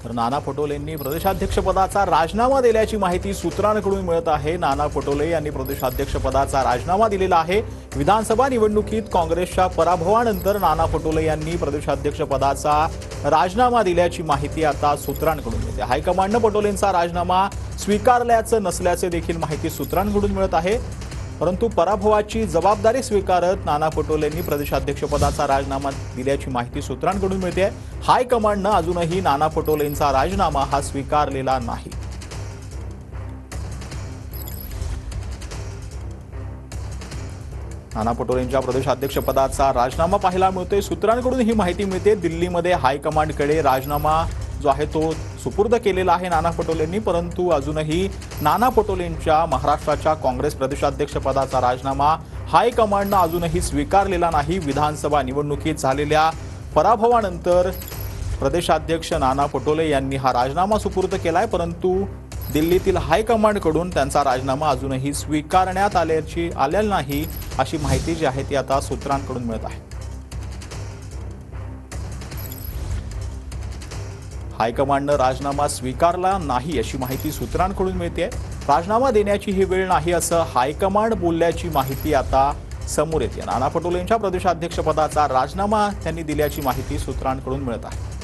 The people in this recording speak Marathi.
तर नाना पटोलेंनी प्रदेशाध्यक्षपदाचा राजीनामा दिल्याची माहिती सूत्रांकडून मिळत आहे। नाना पटोले यांनी प्रदेशाध्यक्षपदाचा राजीनामा दिलेला आहे। विधानसभा निवडणुकीत काँग्रेसच्या पराभवानंतर नाना पटोले यांनी प्रदेशाध्यक्षपदाचा राजीनामा दिल्याची माहिती आता सूत्रांकडून मिळते। हायकमांडने पटोलेंचा राजीनामा स्वीकारल्याचं नसल्याचे देखील माहिती सूत्रांकडून मिळत आहे। परंतु पराभवाची जबाबदारी स्वीकारत नाना पटोलेंनी प्रदेशाध्यक्षपदाचा राजीनामा दिल्याची माहिती सूत्रांकडून मिळते। हायकमांडने अजूनही नाना पटोलेंचा राजीनामा हा स्वीकारलेला नाही। नाना पटोलेंच्या प्रदेशाध्यक्षपदाचा राजीनामा पाहायला मिळतोय। सूत्रांकडून ही माहिती मिळते। दिल्लीमध्ये हायकमांडकडे राजीनामा जो आहे तो सुपूर्द केलेला आहे नाना पटोलेंनी, परंतु अजूनही नाना पटोलेंच्या महाराष्ट्राच्या काँग्रेस प्रदेशाध्यक्षपदाचा राजीनामा हायकमांडने अजूनही स्वीकारलेला नाही। विधानसभा निवडणुकीत झालेल्या पराभवानंतर प्रदेशाध्यक्ष नाना पटोले यांनी हा राजीनामा सुपूर्द केलाय, परंतु दिल्लीतील हायकमांडकडून त्यांचा राजीनामा अजूनही स्वीकारण्यात आलेला नाही, अशी माहिती जी आहे ती आता सूत्रांकडून मिळत आहे। हायकमांडने राजीनामा स्वीकारला नाही अशी माहिती सूत्रांकडून मिळते। राजीनामा देण्याची ही वेळ नाही असं हायकमांड बोलल्याची माहिती आता समोर येते। नाना पटोलेंच्या प्रदेशाध्यक्षपदाचा राजीनामा त्यांनी दिल्याची माहिती सूत्रांकडून मिळत आहे।